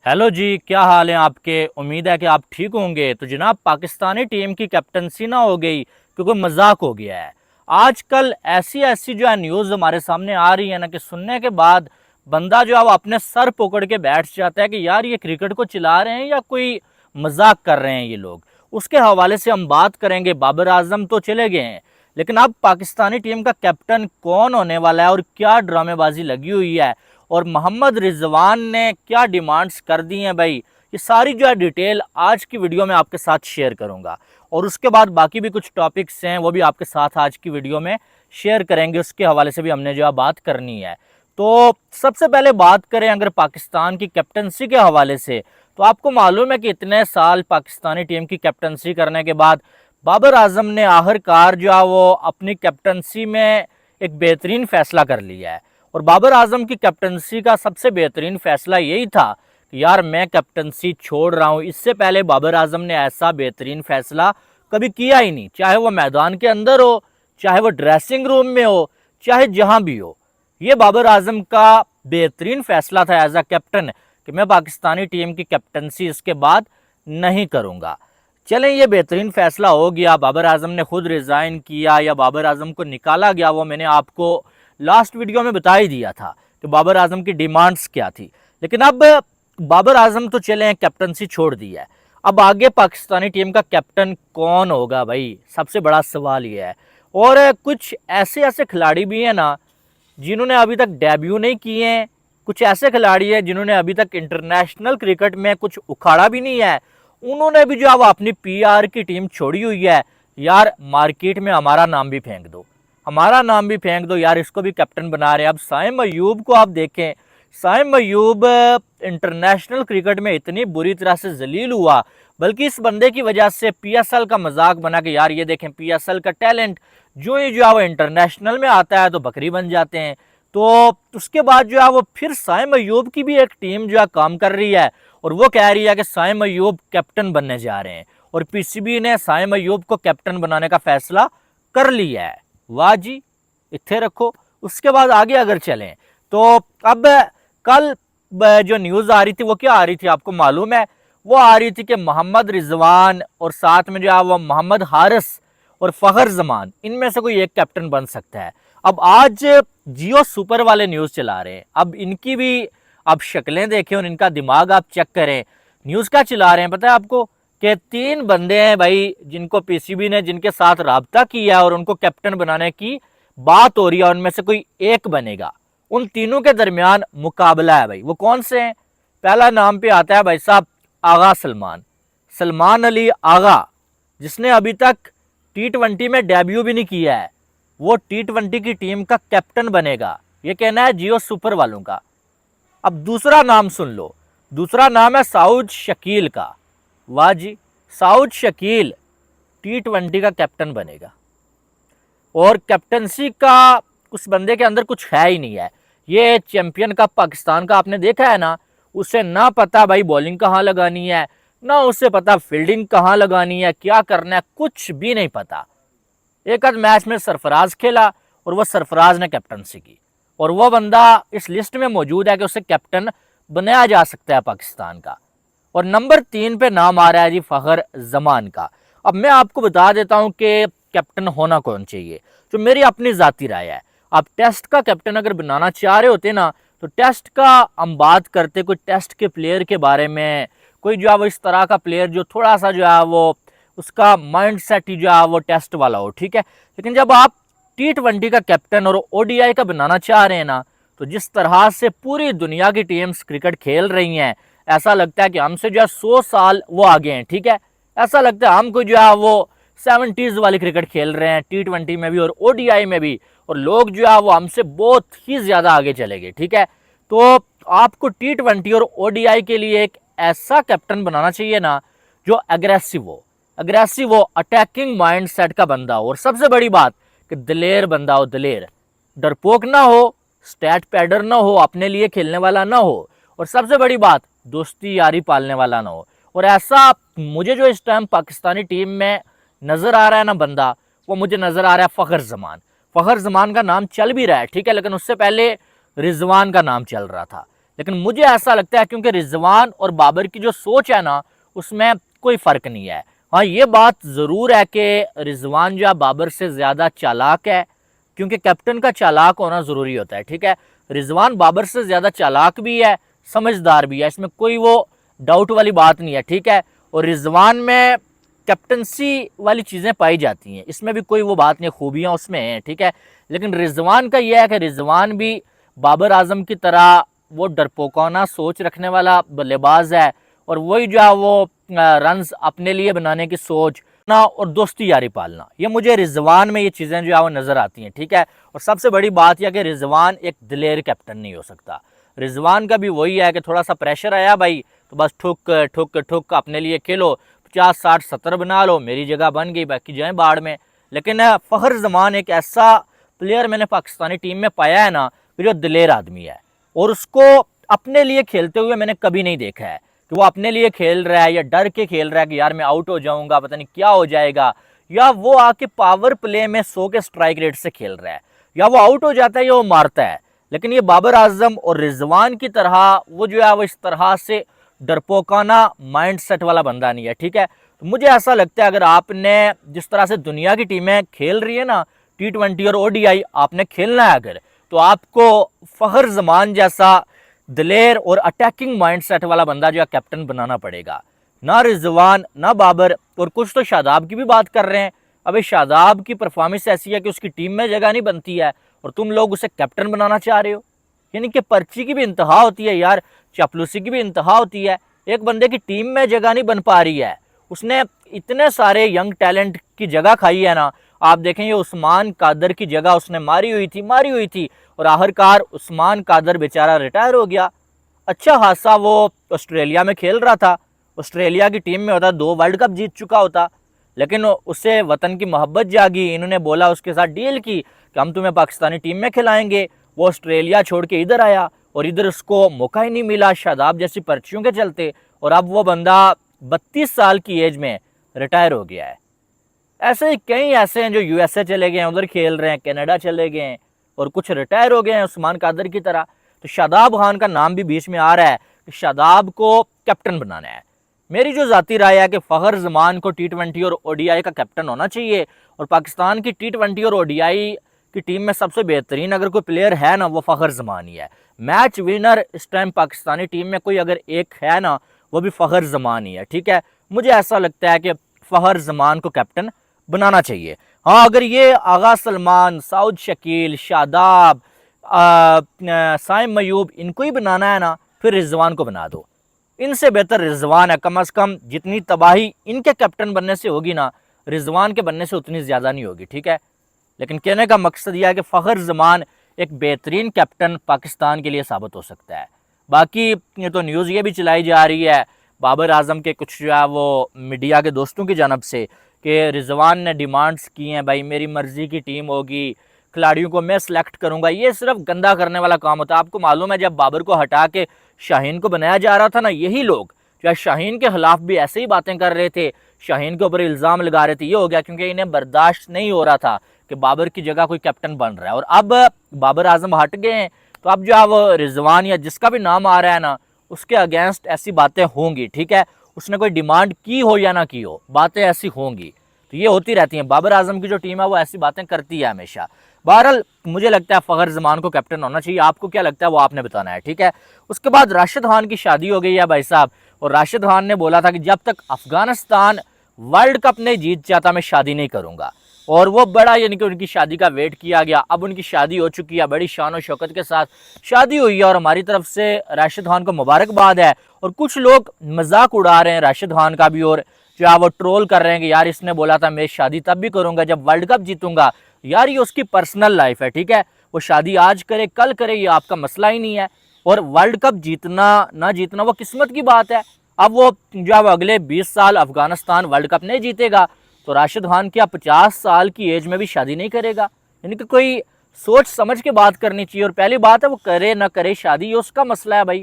Hello जी, क्या हाल है आपके। उम्मीद है कि आप ठीक होंगे। तो जनाब, पाकिस्तानी टीम की कैप्टनसी ना हो गई क्योंकि मजाक हो गया है। आजकल ऐसी ऐसी जो है न्यूज़ हमारे सामने आ रही है ना कि सुनने के बाद बंदा जो है वो अपने सर पकड़ के बैठ जाता है कि यार ये क्रिकेट को चला रहे हैं या कोई मजाक कर रहे हैं ये लोग। उसके हवाले से हम बात करेंगे। बाबर आजम तो चले गए हैं, लेकिन अब पाकिस्तानी टीम का कैप्टन कौन होने वाला है और क्या ड्रामेबाजी लगी हुई है और मोहम्मद रिजवान ने क्या डिमांड्स कर दी हैं भाई, ये सारी जो है डिटेल आज की वीडियो में आपके साथ शेयर करूंगा। और उसके बाद बाकी भी कुछ टॉपिक्स हैं वो भी आपके साथ आज की वीडियो में शेयर करेंगे, उसके हवाले से भी हमने जो है बात करनी है। तो सबसे पहले बात करें अगर पाकिस्तान की कैप्टनसी के हवाले से, तो आपको मालूम है कि इतने साल पाकिस्तानी टीम की कैप्टनसी करने के बाद बाबर आजम ने आखिरकार जो है वो अपनी कैप्टनसी में एक बेहतरीन फैसला कर लिया है। और बाबर आजम की कैप्टनसी का सबसे बेहतरीन फैसला यही था कि यार मैं कैप्टनसी छोड़ रहा हूँ। इससे पहले बाबर आजम ने ऐसा बेहतरीन फैसला कभी किया ही नहीं, चाहे वो मैदान के अंदर हो, चाहे वो ड्रेसिंग रूम में हो, चाहे जहां भी हो। ये बाबर आजम का बेहतरीन फैसला था एज अ कैप्टन कि मैं पाकिस्तानी टीम की कैप्टनसी इसके बाद नहीं करूंगा। चलें, ये बेहतरीन फैसला हो गया। बाबर आजम ने खुद रिजाइन किया या बाबर आजम को निकाला गया, वो मैंने आपको लास्ट वीडियो में बता ही दिया था कि बाबर आजम की डिमांड्स क्या थी। लेकिन अब बाबर आजम तो चले हैं, कैप्टनसी छोड़ दी है। अब आगे पाकिस्तानी टीम का कैप्टन कौन होगा भाई, सबसे बड़ा सवाल ये है। और कुछ ऐसे ऐसे खिलाड़ी भी हैं ना जिन्होंने अभी तक डेब्यू नहीं किए हैं, कुछ ऐसे खिलाड़ी हैं जिन्होंने अभी तक इंटरनेशनल क्रिकेट में कुछ उखाड़ा भी नहीं है, उन्होंने भी जो है वो अपनी पीआर की टीम छोड़ी हुई है। यार मार्केट में हमारा नाम भी फेंक दो, हमारा नाम भी फेंक दो यार, इसको भी कैप्टन बना रहे हैं। अब साइम अयूब को आप देखें, साइम अयूब इंटरनेशनल क्रिकेट में इतनी बुरी तरह से जलील हुआ, बल्कि इस बंदे की वजह से पीएसएल का मजाक बना के यार ये देखें पीएसएल का टैलेंट जो ही जो है वो इंटरनेशनल में आता है तो बकरी बन जाते हैं। तो उसके बाद जो है वो फिर साइम अयूब की भी एक टीम जो है काम कर रही है और वो कह रही है कि साइम अयूब कैप्टन बनने जा रहे हैं और पीसीबी ने साइम अयूब को कैप्टन बनाने का फैसला कर लिया है। वाह जी, इत्थे रखो। उसके बाद आगे अगर चलें तो अब कल जो न्यूज़ आ रही थी वो क्या आ रही थी आपको मालूम है? वो आ रही थी कि मोहम्मद रिजवान और साथ में जो है वो मोहम्मद हारिस और फखर जमान, इनमें से कोई एक कैप्टन बन सकता है। अब आज जियो सुपर वाले न्यूज़ चला रहे हैं, अब इनकी भी आप शक्लें देखें और इनका दिमाग आप चेक करें। न्यूज़ क्या चला रहे हैं पता है आपको? कि 3 बंदे हैं भाई जिनको पीसीबी ने जिनके साथ राब्ता किया और उनको कैप्टन बनाने की बात हो रही है, उनमें से कोई एक बनेगा। उन तीनों के दरमियान मुकाबला है भाई। वो कौन से हैं? पहला नाम पे आता है भाई साहब आगा सलमान, सलमान अली आगा, जिसने अभी तक T20 में डेब्यू भी नहीं किया है। वो T20 की टीम का कैप्टन बनेगा, ये कहना है जियो सुपर वालों का। अब दूसरा नाम सुन लो, दूसरा नाम है साउद शकील का। वाह जी, साउद शकील T20 का कैप्टन बनेगा। और कैप्टनसी का उस बंदे के अंदर कुछ है ही नहीं है। ये चैंपियन कप पाकिस्तान का आपने देखा है ना, उसे ना पता भाई बॉलिंग कहाँ लगानी है, ना उसे पता फील्डिंग कहाँ लगानी है, क्या करना है, कुछ भी नहीं पता। एक आध मैच में सरफराज खेला और वह सरफराज ने कैप्टनसी की और वह बंदा इस लिस्ट में मौजूद है कि उसे कैप्टन बनाया जा सकता है पाकिस्तान का। और नंबर 3 पे नाम आ रहा है जी फखर जमान का। अब मैं आपको बता देता हूं कि कैप्टन होना कौन चाहिए, जो मेरी अपनी जाती राय है। आप टेस्ट का कैप्टन अगर बनाना चाह रहे होते ना, तो टेस्ट का हम बात करते कोई टेस्ट के प्लेयर के बारे में, कोई जो है वो इस तरह का प्लेयर जो थोड़ा सा जो है वो उसका माइंड सेट ही जो है वो टेस्ट वाला हो, ठीक है। लेकिन जब आप T20 का कैप्टन और ओडीआई का बनाना चाह रहे हैं ना, तो जिस तरह से पूरी दुनिया की टीम्स क्रिकेट खेल रही हैं, ऐसा लगता है कि हमसे जो है 100 साल वो आगे हैं, ठीक है। ऐसा लगता है हमको जो है वो 70s वाली क्रिकेट खेल रहे हैं T20 में भी और ओडीआई में भी, और लोग जो है वो हमसे बहुत ही ज्यादा आगे चले गए, ठीक है। तो आपको T20 और ओडीआई के लिए एक ऐसा कैप्टन बनाना चाहिए ना जो अग्रेसिव हो, अटैकिंग माइंड सेट का बंदा हो, और सबसे बड़ी बात कि दिलेर बंदा हो, दिलेर, डरपोक ना हो, स्टैट पैडर ना हो, अपने लिए खेलने वाला ना हो, और सबसे बड़ी बात दोस्ती यारी पालने वाला ना हो। और ऐसा मुझे जो इस टाइम पाकिस्तानी टीम में नजर आ रहा है ना बंदा, वो मुझे नजर आ रहा है फखर जमान। फखर जमान का नाम चल भी रहा है, ठीक है, लेकिन उससे पहले रिजवान का नाम चल रहा था। लेकिन मुझे ऐसा लगता है क्योंकि रिजवान और बाबर की जो सोच है ना, उसमें कोई फ़र्क नहीं है। हाँ, ये बात ज़रूर है कि रिजवान जो है बाबर से ज़्यादा चालाक है, क्योंकि कैप्टन का चालाक होना ज़रूरी होता है। ठीक है, रिजवान बाबर से ज़्यादा चालाक भी है, समझदार भी है, इसमें कोई वो डाउट वाली बात नहीं है। ठीक है, और रिजवान में कैप्टनसी वाली चीज़ें पाई जाती हैं, इसमें भी कोई वो बात नहीं, खूबियाँ उसमें हैं। ठीक है, लेकिन रिजवान का यह है कि रिजवान भी बाबर आजम की तरह वो डरपोकाना सोच रखने वाला बल्लेबाज है, और वही जो है वो रन्स अपने लिए बनाने की सोच ना और दोस्ती यारी पालना, ये मुझे रिजवान में ये चीज़ें जो है वो नज़र आती हैं। ठीक है, और सबसे बड़ी बात यह कि रिजवान एक दिलेर कैप्टन नहीं हो सकता। रिजवान का भी वही है कि थोड़ा सा प्रेशर आया भाई तो बस ठुक ठुक ठुक अपने लिए खेलो, 50 60 70 बना लो, मेरी जगह बन गई, बाकी जाए बाढ़ में। लेकिन फ़खर जमान एक ऐसा प्लेयर मैंने पाकिस्तानी टीम में पाया है ना कि जो दिलेर आदमी है, और उसको अपने लिए खेलते हुए मैंने कभी नहीं देखा है कि वो अपने लिए खेल रहा है या डर के खेल रहा है कि यार मैं आउट हो जाऊंगा, पता नहीं क्या हो जाएगा, या वो आके पावर प्ले में 100 के स्ट्राइक रेट से खेल रहा है, या वो आउट हो जाता है या वो मारता है। लेकिन ये बाबर आजम और रिजवान की तरह वो जो है वो इस तरह से डरपोकाना माइंड सेट वाला बंदा नहीं है। ठीक है, तो मुझे ऐसा लगता है अगर आपने जिस तरह से दुनिया की टीमें खेल रही है ना, T20 और ODI आपने खेलना है अगर, तो आपको फ़खर जमान जैसा दिलेर और अटैकिंग माइंडसेट वाला बंदा जो है कैप्टन बनाना पड़ेगा। ना रिजवान ना बाबर, और कुछ तो शादाब की भी बात कर रहे हैं। अबे शादाब की परफॉर्मेंस ऐसी है कि उसकी टीम में जगह नहीं बनती है, और तुम लोग उसे कैप्टन बनाना चाह रहे हो। यानी कि पर्ची की भी इंतहा होती है यार, चापलूसी की भी इंतहा होती है। एक बंदे की टीम में जगह नहीं बन पा रही है, उसने इतने सारे यंग टैलेंट की जगह खाई है ना। आप देखें ये उस्मान कादर की जगह उसने मारी हुई थी, और आखिरकार उस्मान कादर बेचारा रिटायर हो गया। अच्छा खासा वो ऑस्ट्रेलिया में खेल रहा था, ऑस्ट्रेलिया की टीम में होता, 2 वर्ल्ड कप जीत चुका होता, लेकिन उसे वतन की मोहब्बत जागी, इन्होंने बोला उसके साथ डील की कि हम तुम्हें पाकिस्तानी टीम में खिलाएंगे। वो ऑस्ट्रेलिया छोड़ के इधर आया, और इधर उसको मौका ही नहीं मिला शादाब जैसी पर्चियों के चलते, और अब वो बंदा 32 साल की एज में रिटायर हो गया है। ऐसे ही कई ऐसे हैं जो USA चले गए हैं, उधर खेल रहे हैं, कनाडा चले गए हैं, और कुछ रिटायर हो गए हैं उस्मान कादर की तरह। तो शादाब खान का नाम भी बीच में आ रहा है कि शादाब को कैप्टन बनाना है। मेरी जो ज़ाती राय है कि फ़खर जमान को T20 और ODI का कैप्टन होना चाहिए, और पाकिस्तान की T20 और ODI की टीम में सबसे बेहतरीन अगर कोई प्लेयर है ना, वो फ़खर जमान ही है। मैच विनर इस टाइम पाकिस्तानी टीम में कोई अगर एक है ना, वो भी फ़खर जमान ही है। ठीक है, मुझे ऐसा लगता है कि फ़खर जमान को कैप्टन बनाना चाहिए। हाँ, अगर ये आगा सलमान, साउद शकील, शादाब, साइम मयूब इनको ही बनाना है ना, फिर रिजवान को बना दो। इनसे बेहतर रिजवान है, कम से कम जितनी तबाही इनके कैप्टन बनने से होगी ना, रिजवान के बनने से उतनी ज़्यादा नहीं होगी। ठीक है, लेकिन कहने का मकसद यह है कि फ़खर जमान एक बेहतरीन कैप्टन पाकिस्तान के लिए साबित हो सकता है। बाकी ये तो न्यूज़ ये भी चलाई जा रही है बाबर आजम के कुछ जो है वो मीडिया के दोस्तों की जानब से कि रिजवान ने डिमांड्स की हैं, भाई मेरी मर्ज़ी की टीम होगी, खिलाड़ियों को मैं सिलेक्ट करूंगा। ये सिर्फ गंदा करने वाला काम होता है। आपको मालूम है जब बाबर को हटा के शाहीन को बनाया जा रहा था ना, यही लोग जो शाहीन के खिलाफ भी ऐसे ही बातें कर रहे थे, शाहीन के ऊपर इल्ज़ाम लगा रहे थे। ये हो गया क्योंकि इन्हें बर्दाश्त नहीं हो रहा था कि बाबर की जगह कोई कैप्टन बन रहा है, और अब बाबर आजम हट गए हैं, तो अब जो है वो रिजवान या जिसका भी नाम आ रहा है ना, उसके अगेंस्ट ऐसी बातें होंगी। ठीक है, उसने कोई डिमांड की हो या ना की हो, बातें ऐसी होंगी, तो ये होती रहती हैं। बाबर आजम की जो टीम है वो ऐसी बातें करती है हमेशा। बहरहाल मुझे लगता है फ़खर जमान को कैप्टन होना चाहिए। आपको क्या लगता है वो आपने बताना है। ठीक है, उसके बाद राशिद खान की शादी हो गई है भाई साहब, और राशिद खान ने बोला था कि जब तक अफगानिस्तान वर्ल्ड कप नहीं जीत जाता मैं शादी नहीं करूंगा, और वो बड़ा यानी कि उनकी शादी का वेट किया गया। अब उनकी शादी हो चुकी है, बड़ी शान और शौकत के साथ शादी हुई है, और हमारी तरफ से राशिद खान को मुबारकबाद है। और कुछ लोग मजाक उड़ा रहे हैं राशिद खान का भी, और जो है वो ट्रोल कर रहे हैं कि यार इसने बोला था मैं शादी तब भी करूंगा जब वर्ल्ड कप जीतूंगा। यार ये उसकी पर्सनल लाइफ है। ठीक है, वो शादी आज करे कल करे ये आपका मसला ही नहीं है, और वर्ल्ड कप जीतना ना जीतना वो किस्मत की बात है। अब वो जो है अगले 20 साल अफगानिस्तान वर्ल्ड कप नहीं जीतेगा तो राशिद खान क्या 50 साल की एज में भी शादी नहीं करेगा? यानी कि कोई सोच समझ के बात करनी चाहिए। और पहली बात है वो करे ना करे शादी, ये उसका मसला है भाई,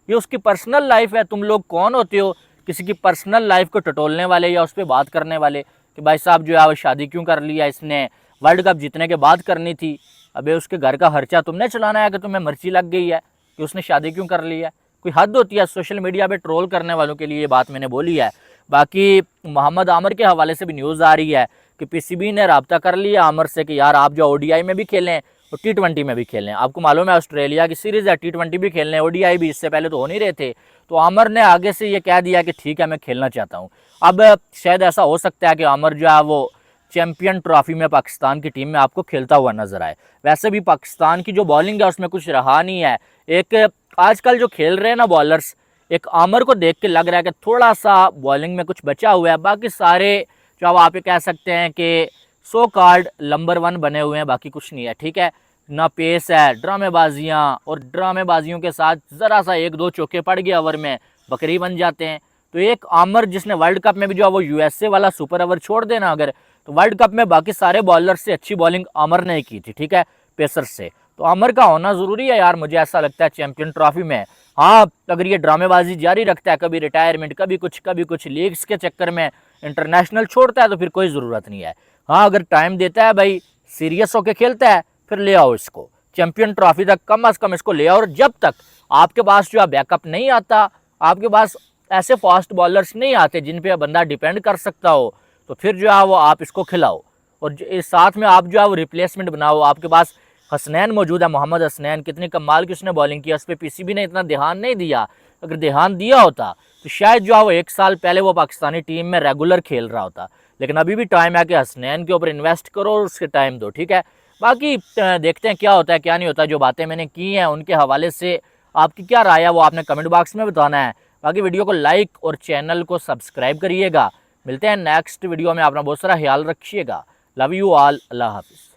ये उसकी पर्सनल लाइफ है। तुम लोग कौन होते हो किसी की पर्सनल लाइफ को टटोलने वाले या उस पर बात करने वाले कि भाई साहब जो है वो शादी क्यों कर लिया, इसने वर्ल्ड कप जीतने के बाद करनी थी। अबे उसके घर का खर्चा तुमने चलाना है कि तुम्हें मर्जी लग गई है? कि उसने शादी क्यों कर ली है? कोई हद होती है? सोशल मीडिया पे ट्रोल करने वालों के लिए ये बात मैंने बोली है। बाकी मोहम्मद आमिर के हवाले से भी न्यूज़ आ रही है कि पीसीबी ने रब्ता कर लिया आमिर से कि यार आप जो ओडीआई में भी खेलें और टी20 में भी खेलें। आपको मालूम है ऑस्ट्रेलिया की सीरीज़ है, टी20 भी खेलने, ओडीआई भी इससे पहले तो हो नहीं रहे थे। तो आमिर ने आगे से ये कह दिया कि ठीक है मैं खेलना चाहता हूँ। अब शायद ऐसा हो सकता है कि आमिर जो है वो चैंपियन ट्रॉफी में पाकिस्तान की टीम में आपको खेलता हुआ नजर आए। वैसे भी पाकिस्तान की जो बॉलिंग है उसमें कुछ रहा नहीं है। एक आजकल जो खेल रहे हैं ना बॉलर्स, एक आमिर को देख के लग रहा है कि थोड़ा सा बॉलिंग में कुछ बचा हुआ है। बाकी सारे जो आप ये कह सकते हैं कि सो कार्ड नंबर 1 बने हुए हैं, बाकी कुछ नहीं है। ठीक है, ना पेस है, ड्रामेबाजियाँ, और ड्रामेबाजियों के साथ ज़रा सा 1-2 चौके पड़ गए ओवर में बकरी बन जाते हैं। तो एक आमिर जिसने वर्ल्ड कप में भी जो है वो यूएसए वाला सुपर ओवर छोड़ देना अगर, तो वर्ल्ड कप में बाकी सारे बॉलर से अच्छी बॉलिंग आमिर ने की थी। ठीक है, पेसर से। तो आमिर का होना ज़रूरी है यार, मुझे ऐसा लगता है चैंपियन ट्रॉफी में। हाँ, अगर ये ड्रामेबाजी जारी रखता है, कभी रिटायरमेंट, कभी कुछ लीग्स के चक्कर में इंटरनेशनल छोड़ता है, तो फिर कोई ज़रूरत नहीं है। हाँ, अगर टाइम देता है भाई, सीरियस होकर खेलता है, फिर ले आओ इसको चैंपियन ट्रॉफी तक, कम अज़ कम इसको ले आओ। और जब तक आपके पास जो है बैकअप नहीं आता, आपके पास ऐसे फास्ट बॉलर्स नहीं आते जिन पे बंदा डिपेंड कर सकता हो, तो फिर जो है वो आप इसको खिलाओ। और इस साथ में आप जो है वो रिप्लेसमेंट बनाओ। आपके पास हसनैन मौजूद है, मोहम्मद हसनैन, कितनी कमाल की उसने बॉलिंग की, उस पर पीसीबी ने इतना ध्यान नहीं दिया। अगर ध्यान दिया होता तो शायद जो है वो 1 साल पहले वो पाकिस्तानी टीम में रेगुलर खेल रहा होता। लेकिन अभी भी टाइम है कि हसनैन के ऊपर इन्वेस्ट करो और उसके टाइम दो। ठीक है, बाकी देखते हैं क्या होता है क्या नहीं होता। जो बातें मैंने की हैं उनके हवाले से आपकी क्या राय है वो आपने कमेंट बॉक्स में बताना है। बाकी वीडियो को लाइक और चैनल को सब्सक्राइब करिएगा। मिलते हैं नेक्स्ट वीडियो में, अपना बहुत सारा ख्याल रखिएगा। लव यू ऑल, अल्लाह हाफिज़।